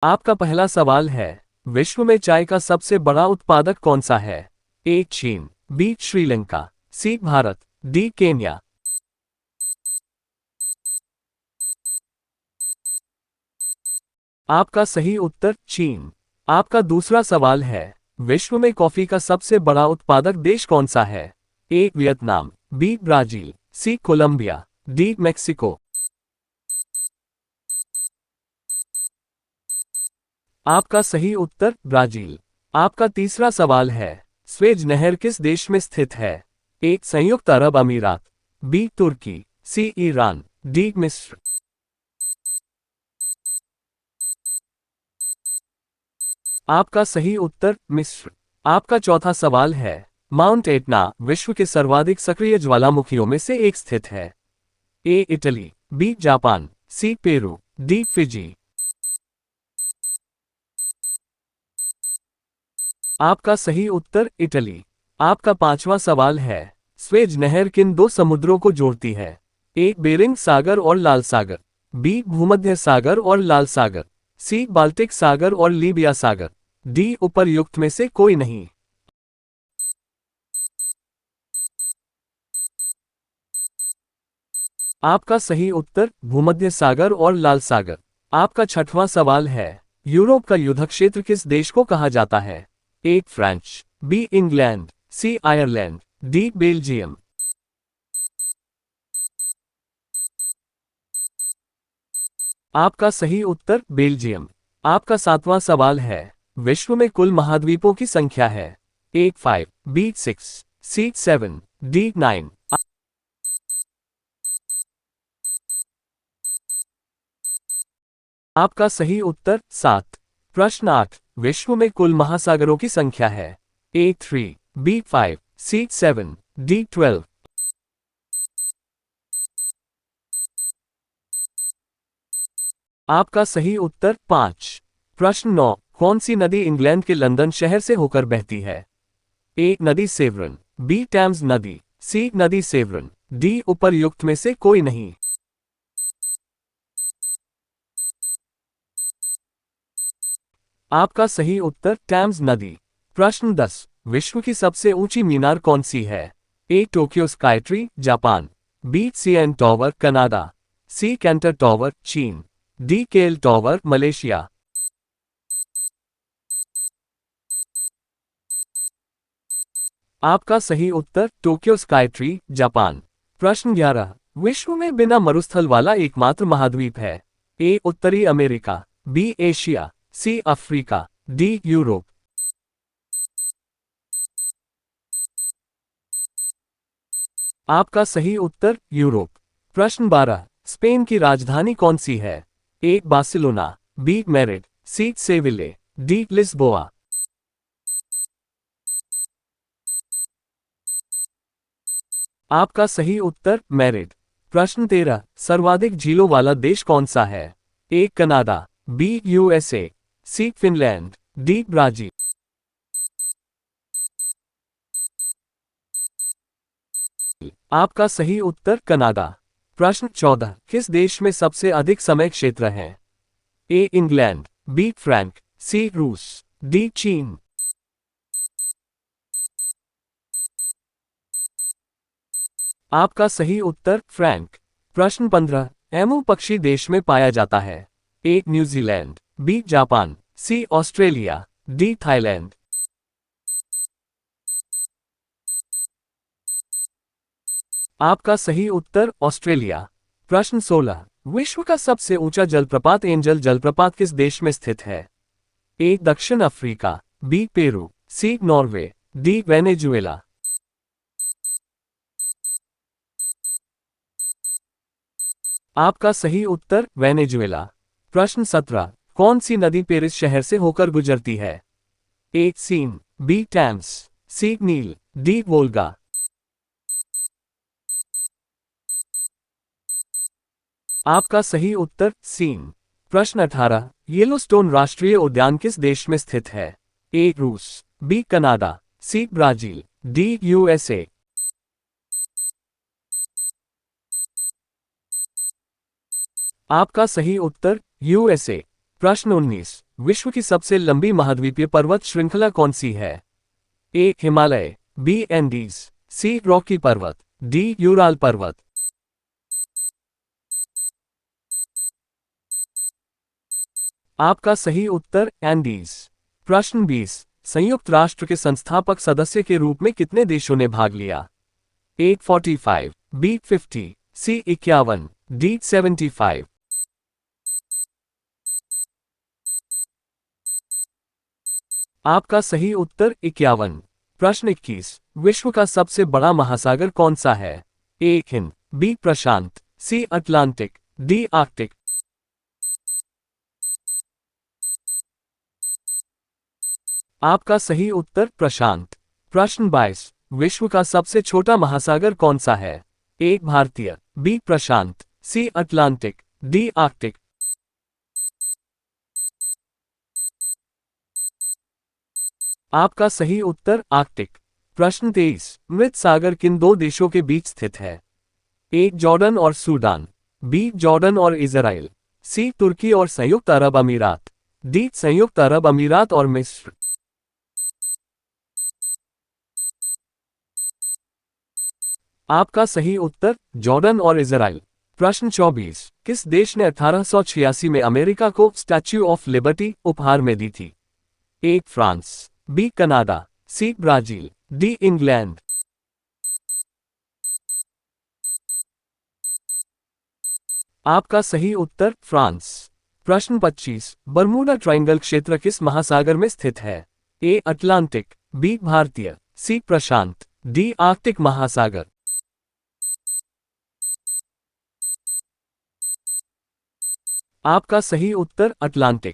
आपका पहला सवाल है, विश्व में चाय का सबसे बड़ा उत्पादक कौन सा है? ए चीन, बी श्रीलंका, सी भारत, डी केन्या। आपका सही उत्तर चीन। आपका दूसरा सवाल है, विश्व में कॉफी का सबसे बड़ा उत्पादक देश कौन सा है? ए वियतनाम, बी ब्राजील, सी कोलंबिया, डी मेक्सिको। आपका सही उत्तर ब्राजील। आपका तीसरा सवाल है, स्वेज नहर किस देश में स्थित है? ए संयुक्त अरब अमीरात, बी तुर्की, सी ईरान, डी मिस्र। आपका सही उत्तर मिस्र। आपका चौथा सवाल है, माउंट एटना विश्व के सर्वाधिक सक्रिय ज्वालामुखियों में से एक स्थित है। A Italy, B Japan, C Peru, D Fiji. आपका सही उत्तर इटली। आपका पांचवा सवाल है, स्वेज नहर किन दो समुद्रों को जोड़ती है? ए बेरिंग सागर और लाल सागर, बी भूमध्य सागर और लाल सागर, सी बाल्टिक सागर और लीबिया सागर, डी उपर्युक्त में से कोई नहीं। आपका सही उत्तर भूमध्य सागर और लाल सागर। आपका छठवां सवाल है, यूरोप का युद्ध क्षेत्र किस देश को कहा जाता है? A France, B England, C Ireland, D Belgium. आपका सही उत्तर बेल्जियम। आपका सातवां सवाल है, विश्व में कुल महाद्वीपों की संख्या है? ए 5, बी 6, सी 7, डी 9। आपका सही उत्तर 7। प्रश्न 8, विश्व में कुल महासागरों की संख्या है? ए 3, बी 5, सी 7, डी 12। आपका सही उत्तर 5। प्रश्न 9, कौन सी नदी इंग्लैंड के लंदन शहर से होकर बहती है? ए नदी सेवरन, बी टेम्स नदी, सी नदी सेवरन, डी उपर्युक्त में से कोई नहीं। आपका सही उत्तर टेम्स नदी। प्रश्न 10, विश्व की सबसे ऊंची मीनार कौन सी है? A Tokyo sky tree Japan, B CN tower Canada, C Canton tower चीन, डी केल टॉवर मलेशिया। आपका सही उत्तर टोक्यो स्काई ट्री जापान। प्रश्न 11, विश्व में बिना मरुस्थल वाला एकमात्र महाद्वीप है? ए उत्तरी America, B Asia, C Africa, D Europe. आपका सही उत्तर यूरोप। प्रश्न 12, स्पेन की राजधानी कौन सी है? ए बार्सिलोना, बी मैड्रिड, सी सेविले, डी लिस्बोआ। आपका सही उत्तर मैड्रिड। प्रश्न 13, सर्वाधिक झीलों वाला देश कौन सा है? A Canada, B USA, C Finland, D Brazil. आपका सही उत्तर कनाडा। प्रश्न 14, किस देश में सबसे अधिक समय क्षेत्र है? ए इंग्लैंड, बी फ्रैंक, सी रूस, डी चीन। आपका सही उत्तर फ्रैंक। प्रश्न 15, एमू पक्षी देश में पाया जाता है? ए न्यूजीलैंड, बी जापान, सी ऑस्ट्रेलिया, डी थाईलैंड। आपका सही उत्तर ऑस्ट्रेलिया। प्रश्न 16, विश्व का सबसे ऊंचा जलप्रपात एंजल जलप्रपात किस देश में स्थित है? ए दक्षिण अफ्रीका, बी पेरू, सी नॉर्वे, डी वेनेजुएला। आपका सही उत्तर वेनेजुएला। प्रश्न 17, कौन सी नदी पेरिस शहर से होकर गुजरती है? ए सीन, बी टैम्स, सी नील, डी वोल्गा। आपका सही उत्तर सीन। प्रश्न 18, येलोस्टोन राष्ट्रीय उद्यान किस देश में स्थित है? ए रूस, B Canada, C Brazil, D USA. आपका सही उत्तर यूएसए। प्रश्न 19, विश्व की सबसे लंबी महाद्वीपीय पर्वत श्रृंखला कौन सी है? ए हिमालय, बी एंडीज, सी रॉकी पर्वत, डी यूराल पर्वत। आपका सही उत्तर एंडीज। प्रश्न 20, संयुक्त राष्ट्र के संस्थापक सदस्य के रूप में कितने देशों ने भाग लिया? ए 45, बी 50, सी 51, डी 75। आपका सही उत्तर 51। प्रश्न 21, विश्व का सबसे बड़ा महासागर कौन सा है? ए हिंद, बी प्रशांत, सी अटलांटिक, डी आर्कटिक। आपका सही उत्तर प्रशांत। प्रश्न 22, विश्व का सबसे छोटा महासागर कौन सा है? ए भारतीय, बी प्रशांत, सी अटलांटिक, डी आर्कटिक। आपका सही उत्तर आर्कटिक। प्रश्न 23, मृत सागर किन दो देशों के बीच स्थित है? ए जॉर्डन और सूडान, बी जॉर्डन और इजराइल, सी तुर्की और संयुक्त अरब अमीरात, डी संयुक्त अरब अमीरात और मिस्र। आपका सही उत्तर जॉर्डन और इजराइल। प्रश्न 24, किस देश ने 1886 में अमेरिका को स्टैच्यू ऑफ लिबर्टी उपहार में दी थी? A France, B Canada, C Brazil, D England. आपका सही उत्तर फ्रांस। प्रश्न 25, बरमूडा ट्रायंगल क्षेत्र किस महासागर में स्थित है? ए अटलांटिक, बी भारतीय, सी प्रशांत, डी आर्कटिक महासागर। आपका सही उत्तर अटलांटिक।